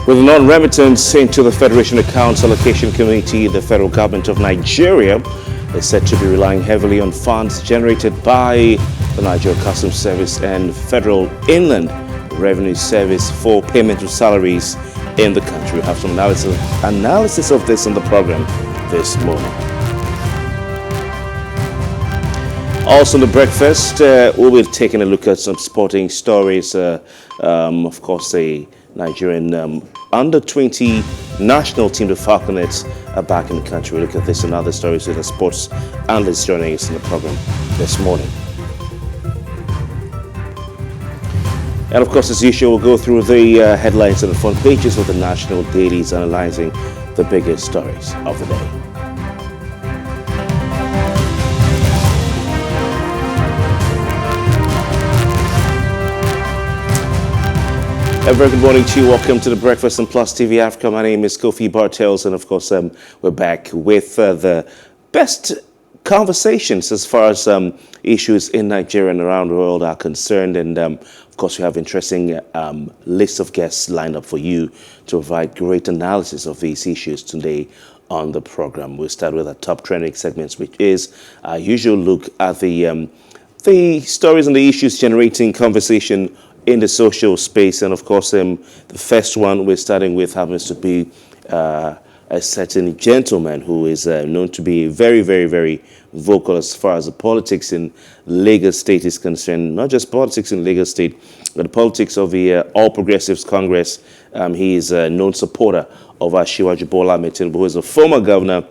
With non-remittance into the Federation Accounts Allocation Committee, the federal government of Nigeria is said to be relying heavily on funds generated by the Nigerian Customs Service and Federal Inland Revenue Service for payment of salaries in the country. We have some analysis of this in the program this morning. Also in the breakfast, we'll be taking a look at some sporting stories. Of course, the Nigerian under-20 national team, the Falconets, are back in the country. We'll look at this and other stories with the sports analyst joining us in the program this morning. And of course, as usual, we'll go through the headlines on the front pages of the national dailies, analyzing the biggest stories of the day. A very good morning to you. Welcome to the Breakfast on Plus TV Africa. My name is Kofi Bartels, and of course, we're back with the best conversations as far as issues in Nigeria and around the world are concerned. And of course, we have interesting list of guests lined up for you to provide great analysis of these issues today on the program. We'll start with our top trending segments, which is our usual look at the stories and the issues generating conversation in the social space. And of course, the first one we're starting with happens to be a certain gentleman who is known to be very, very, very vocal as far as the politics in Lagos State is concerned. Not just politics in Lagos State, but the politics of the All Progressives Congress. He is a known supporter of Asiwaju Bola Ahmed Tinubu, who is a former governor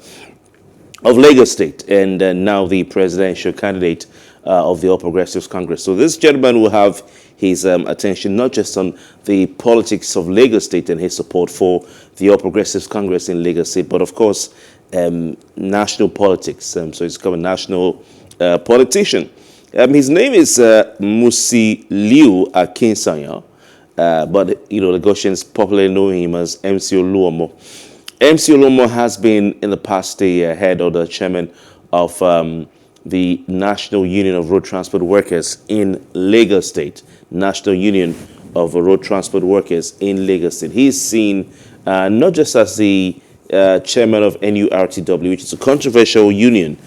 of Lagos State and now the presidential candidate of the All Progressives Congress. So this gentleman will have his attention not just on the politics of Lagos State and his support for the All Progressives Congress in Lagos State, but of course national politics. So he's become a national politician. His name is Musiliu Akinsanya, but Lagosians popularly know him as MC Oluomo. MC Oluomo has been in the past the head or the chairman of the National Union of Road Transport Workers in Lagos State. National Union of Road Transport Workers in Lagos State. He's seen not just as the chairman of NURTW, which is a controversial union,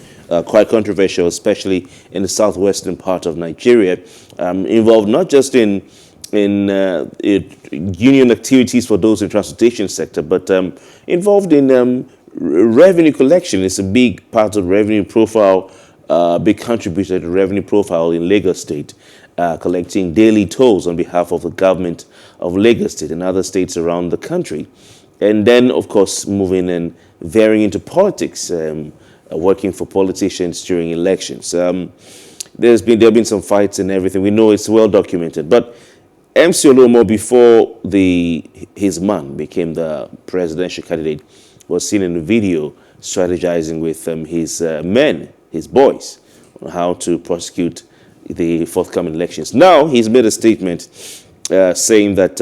quite controversial, especially in the southwestern part of Nigeria, involved not just in union activities for those in the transportation sector, but involved in revenue collection. It's a big part of the revenue profile, big contributor to the revenue profile in Lagos State, collecting daily tolls on behalf of the government of Lagos State and other states around the country. And then, of course, moving and veering into politics, working for politicians during elections. There have been some fights and everything. We know it's well documented. But MC Oluomo, before his man became the presidential candidate, was seen in a video strategizing with his men, his boys, on how to prosecute the forthcoming elections. Now he's made a statement saying that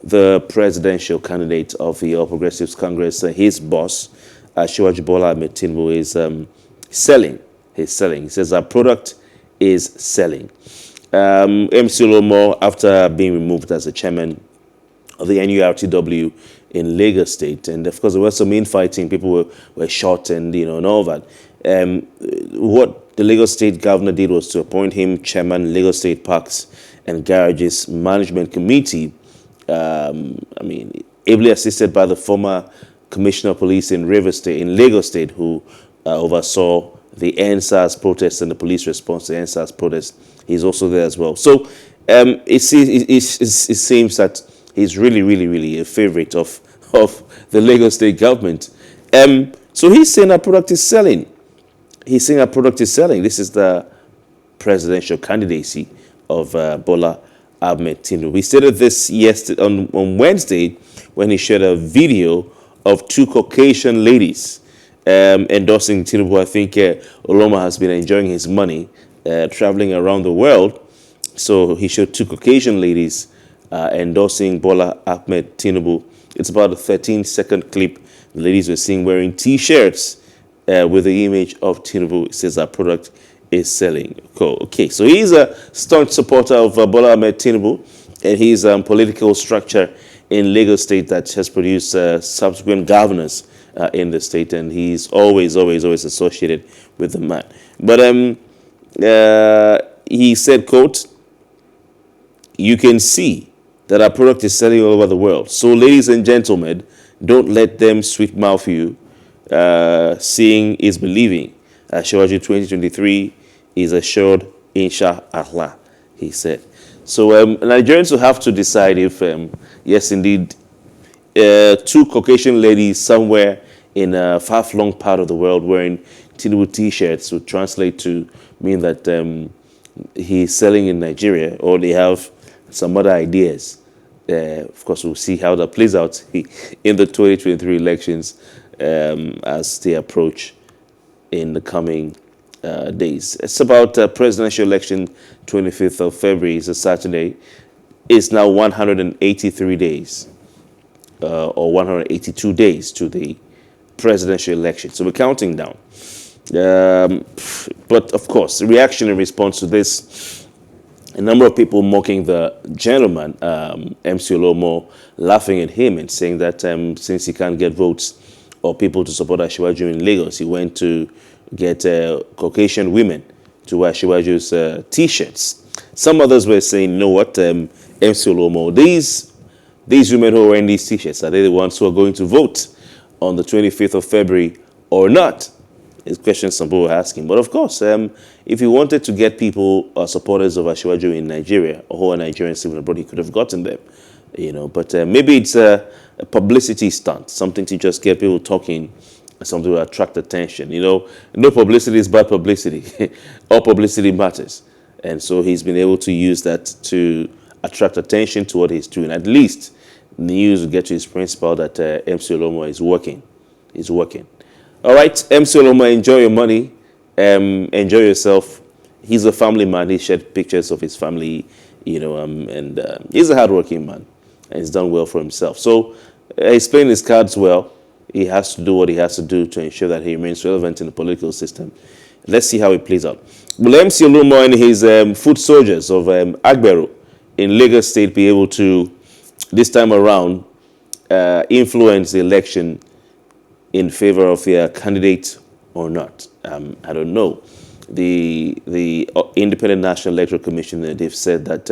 the presidential candidate of the All Progressives Congress, his boss, Asiwaju Bola Ahmed Tinubu, is selling. He's selling. He says our product is selling. MC Oluomo, after being removed as the chairman of the NURTW in Lagos State, and of course there was some infighting, people were shot and and all that. What the Lagos State governor did was to appoint him chairman Lagos State Parks and Garages Management Committee. Ably assisted by the former Commissioner of Police in Lagos State, who oversaw the NSAS protests and the police response to the NSAS protests. He's also there as well. So it seems that he's really, really, really a favorite of the Lagos State government. So he's saying our product is selling. He's saying our product is selling. This is the presidential candidacy of Bola Ahmed Tinubu. He stated this yesterday on Wednesday when he shared a video of two Caucasian ladies endorsing Tinubu. I think Oluomo has been enjoying his money traveling around the world. So he showed two Caucasian ladies endorsing Bola Ahmed Tinubu. It's about a 13-second clip. The ladies were seen wearing T-shirts with the image of Tinubu. It says our product is selling. Cool. Okay, so he's a staunch supporter of Bola Ahmed Tinubu and his political structure in Lagos State that has produced subsequent governors in the state, and he's always associated with the man. But he said, quote, "You can see that our product is selling all over the world. So, ladies and gentlemen, don't let them sweet mouth you. Seeing is believing. Ashwaju 2023 is assured, inshallah," he said. So Nigerians will have to decide if, yes, indeed, two Caucasian ladies somewhere in a far-flung part of the world wearing Tinubu T-shirts would translate to mean that he's selling in Nigeria, or they have some other ideas. Of course, we'll see how that plays out in the 2023 elections as they approach in the coming days. It's about presidential election, 25th of February is a Saturday. It's now 183 days or 182 days to the presidential election. So we're counting down. But of course, the reaction in response to this, a number of people mocking the gentleman, MC Oluomo, laughing at him and saying that since he can't get votes or people to support Asiwaju in Lagos, he went to get Caucasian women to wear Asiwaju's T-shirts. Some others were saying, you know what, MC Oluomo, these women who are wearing these T-shirts, are they the ones who are going to vote on the 25th of February or not? It's questions some people were asking. But of course, if he wanted to get people, supporters of Asiwaju in Nigeria, or who are Nigerians living abroad, he could have gotten them. But maybe it's a publicity stunt, something to just get people talking, something to attract attention. No publicity is bad publicity. All publicity matters. And so he's been able to use that to attract attention to what he's doing. At least news will get to his principal that MC Oluomo is working. He's working. All right, MC Oluomo, enjoy your money. Enjoy yourself. He's a family man. He shared pictures of his family, and he's a hardworking man. And he's done well for himself. So he's playing his cards well. He has to do what he has to do to ensure that he remains relevant in the political system. Let's see how it plays out. Will MC Oluomo and his foot soldiers of Agbero in Lagos State be able to, this time around, influence the election in favor of their candidate or not? I don't know. The Independent National Electoral Commission, they've said that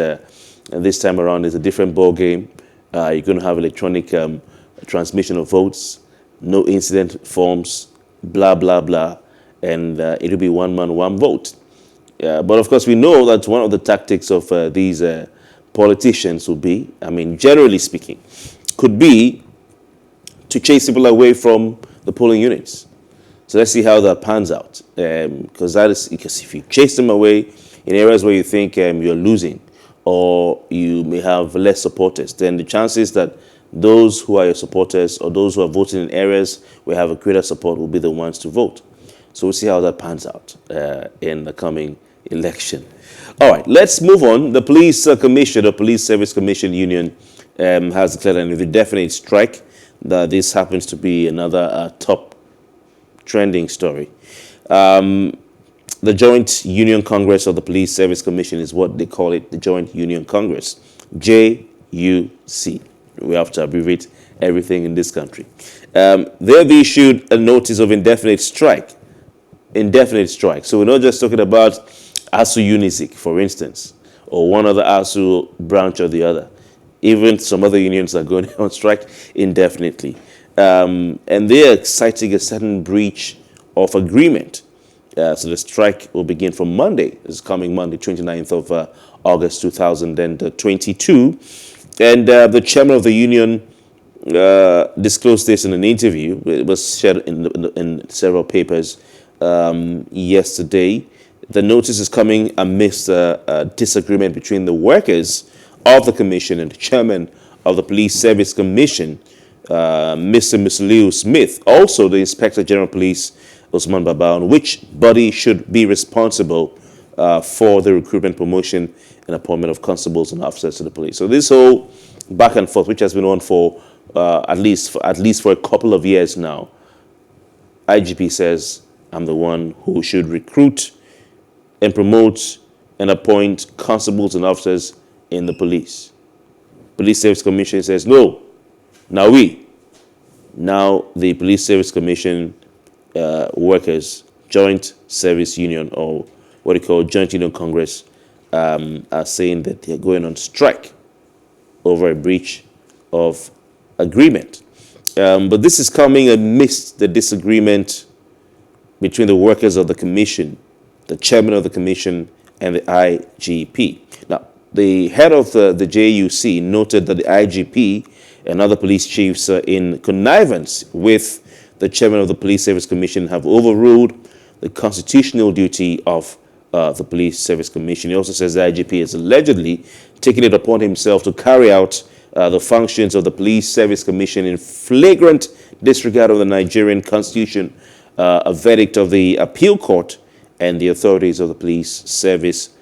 this time around is a different ball game. You're going to have electronic transmission of votes, no incident forms, blah, blah, blah, and it'll be one man, one vote. But of course, we know that one of the tactics of these politicians will be, generally speaking, could be to chase people away from the polling units. So let's see how that pans out. Because if you chase them away in areas where you think you're losing, or you may have less supporters, then the chances that those who are your supporters or those who are voting in areas where you have a greater support will be the ones to vote. So we'll see how that pans out in the coming election. All right, let's move on. The Police Commission, the Police Service Commission Union, has declared an indefinite strike. That this happens to be another top trending story. The Joint Union Congress of the Police Service Commission is what they call it, the Joint Union Congress, JUC. We have to abbreviate everything in this country. They've issued a notice of indefinite strike. Indefinite strike. So we're not just talking about ASU UNISIC, for instance, or one other ASU branch or the other. Even some other unions are going on strike indefinitely. And they are citing a certain breach of agreement. So the strike will begin from Monday. This coming Monday, 29th of August 2022. And the chairman of the union disclosed this in an interview. It was shared in several papers yesterday. The notice is coming amidst a disagreement between the workers of the commission and the chairman of the Police Service Commission, Mr. Musiliu Smith, also the Inspector General of Police, Usman Baba, on which body should be responsible for the recruitment, promotion, and appointment of constables and officers to the police. So this whole back and forth, which has been on for at least for a couple of years now, IGP says, I'm the one who should recruit and promote and appoint constables and officers in the police. Police Service Commission says, no, Now the Police Service Commission workers, Joint Service Union, or what they call Joint Union Congress, are saying that they're going on strike over a breach of agreement. But this is coming amidst the disagreement between the workers of the commission, the chairman of the commission, and the IGP. Now, the head of the JUC noted that the IGP and other police chiefs in connivance with the chairman of the Police Service Commission have overruled the constitutional duty of the Police Service Commission. He also says the IGP has allegedly taken it upon himself to carry out the functions of the Police Service Commission in flagrant disregard of the Nigerian Constitution, a verdict of the appeal court, and the authorities of the Police Service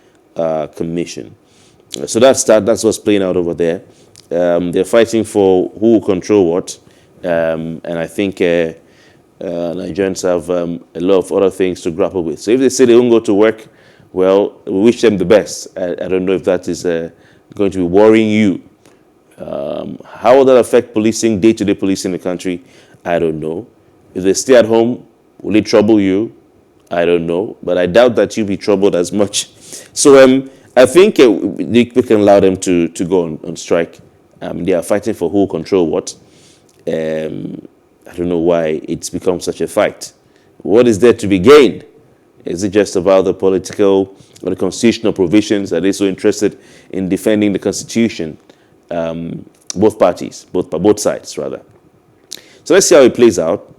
Commission. So that's what's playing out over there. They're fighting for who will control what, and I think Nigerians have a lot of other things to grapple with. So if they say they won't go to work, well, we wish them the best. I don't know if that is going to be worrying you. How will that affect policing, day-to-day policing in the country? I don't know. If they stay at home, will it trouble you? I don't know. But I doubt that you'll be troubled as much. So I think we can allow them to go on strike. They are fighting for who will control what. I don't know why it's become such a fight. What is there to be gained? Is it just about the political or the constitutional provisions? Are they so interested in defending the Constitution? Both parties, both sides, rather. So let's see how it plays out.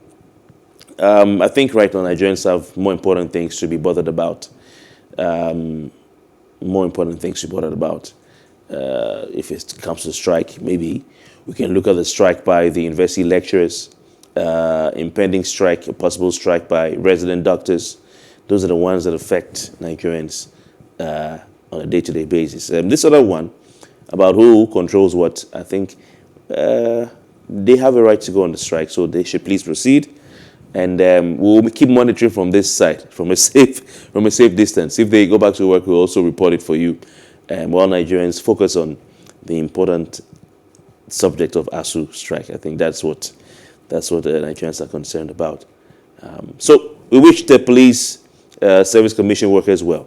I think right now Nigerians have more important things to be bothered about. If it comes to strike, maybe we can look at the strike by the university lecturers, impending strike, a possible strike by resident doctors. Those are the ones that affect Nigerians on a day-to-day basis. This other one, about who controls what, I think they have a right to go on the strike, so they should please proceed. And we'll keep monitoring from this side, from a safe distance. If they go back to work, we'll also report it for you. While Nigerians focus on the important subject of ASU strike, I think that's what the Nigerians are concerned about. So we wish the Police Service Commission workers well,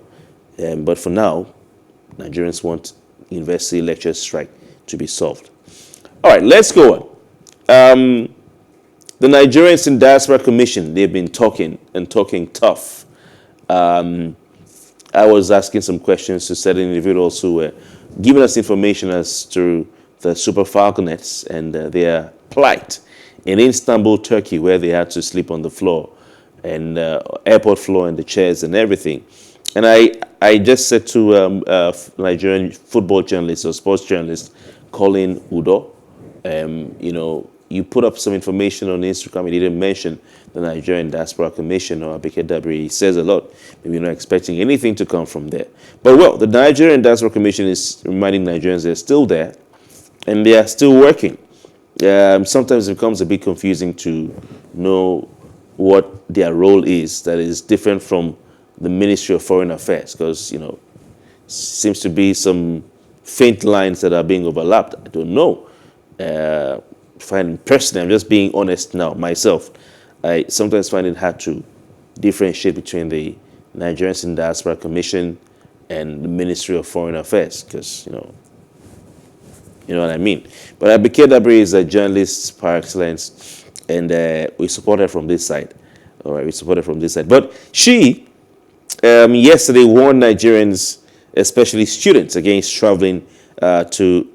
but for now, Nigerians want university lecture strike to be solved. All right, let's go on. The Nigerians in Diaspora Commission, they've been talking tough. I was asking some questions to certain individuals who were giving us information as to the Super Falconets and their plight in Istanbul, Turkey, where they had to sleep on the floor and airport floor and the chairs and everything. And I just said to Nigerian football journalist or sports journalist Colin Udo, you put up some information on Instagram. You didn't mention the Nigerian Diaspora Commission or Abike Dabiri. He says a lot. Maybe you're not expecting anything to come from there. But, well, the Nigerian Diaspora Commission is reminding Nigerians they're still there and they are still working. Sometimes it becomes a bit confusing to know what their role is that is different from the Ministry of Foreign Affairs, because, seems to be some faint lines that are being overlapped. I don't know. Personally, I'm just being honest now, myself. I sometimes find it hard to differentiate between the Nigerians in Diaspora Commission and the Ministry of Foreign Affairs, because, you know what I mean. But Abike Dabiri is a journalist par excellence, and we support her from this side. All right, we support her from this side. But she, yesterday, warned Nigerians, especially students, against traveling to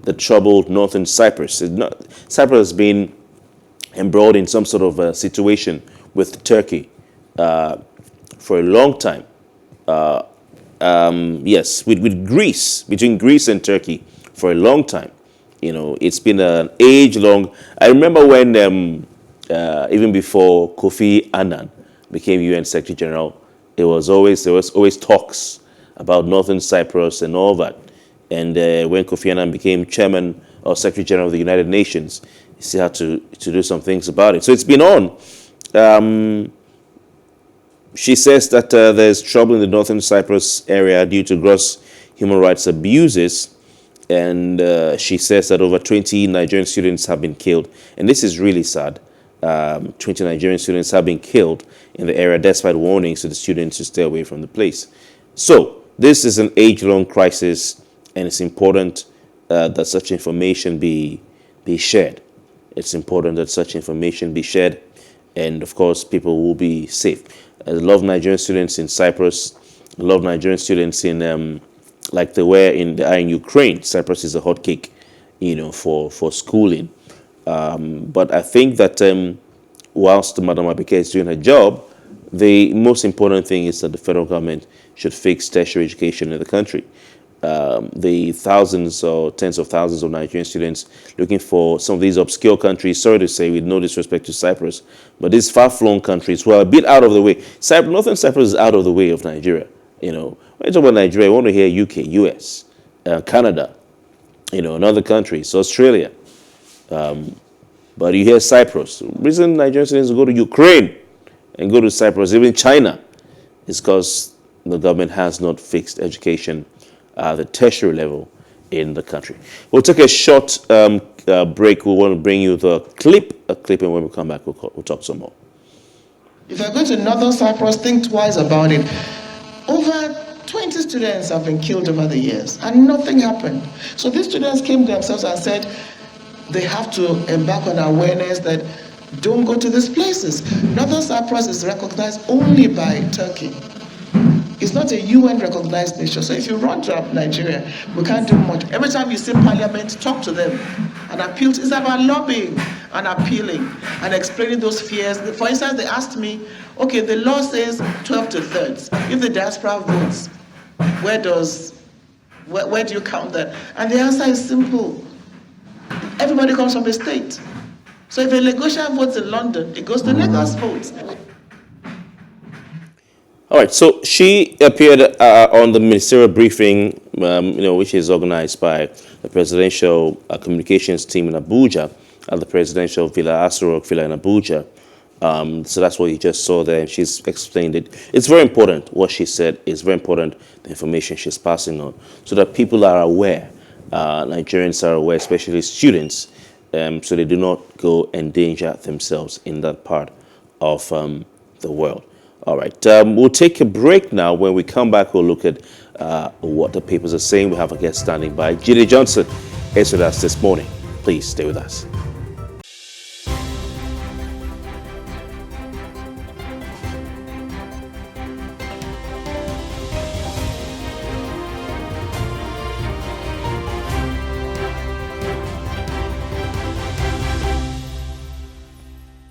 the troubled northern Cyprus. Cyprus has been embroiled in some sort of situation with Turkey for a long time. Yes, with Greece, between Greece and Turkey for a long time. It's been an age-long. I remember when, even before Kofi Annan became UN Secretary General, there was always talks about Northern Cyprus and all that. And when Kofi Annan became Chairman or Secretary General of the United Nations, he still had to do some things about it. So it's been on. She says that there's trouble in the Northern Cyprus area due to gross human rights abuses And she says that over 20 Nigerian students have been killed. And this is really sad. 20 Nigerian students have been killed in the area despite warnings to the students to stay away from the place. So this is an age-long crisis, and it's important that such information be shared. It's important that such information be shared, and of course, people will be safe. A lot of Nigerian students in Cyprus, a lot of Nigerian students in like they were in Ukraine. Cyprus is a hot cake, for schooling. But I think that whilst Madam Abike is doing her job, the most important thing is that the federal government should fix tertiary education in the country. The thousands or tens of thousands of Nigerian students looking for some of these obscure countries, sorry to say, with no disrespect to Cyprus, but these far-flung countries were a bit out of the way. Northern Cyprus is out of the way of Nigeria. When you talk about Nigeria, you want to hear UK, US, Canada, and other countries, Australia. But you hear Cyprus. The reason Nigerian students go to Ukraine and go to Cyprus, even China, is because the government has not fixed education at the tertiary level in the country. We'll take a short break. We want to bring you a clip, and when we come back, we'll talk some more. If you're going to Northern Cyprus, think twice about it. Over 20 students have been killed over the years, and nothing happened. So these students came themselves and said they have to embark on awareness that don't go to these places. Northern Cyprus is recognized only by Turkey. It's not a UN-recognized nation. So if you run to Nigeria, we can't do much. Every time you see Parliament, talk to them and appeal. It's about lobbying and appealing and explaining those fears. For instance, they asked me, okay, the law says 12 to thirds. If the diaspora votes, where do you count that? And the answer is simple. Everybody comes from a state. So if a Lagosian votes in London, it goes to Lagos votes. All right, so she appeared on the ministerial briefing, which is organized by the presidential communications team in Abuja at the presidential Villa Asoro Villa in Abuja. So that's what you just saw there, and she's explained it. It's very important what she said. It's very important the information she's passing on, so that people are aware, Nigerians are aware, especially students, so they do not go endanger themselves in that part of the world. All right, we'll take a break now. When we come back, we'll look at what the papers are saying. We have a guest standing by. Jide Johnson is with us this morning. Please stay with us.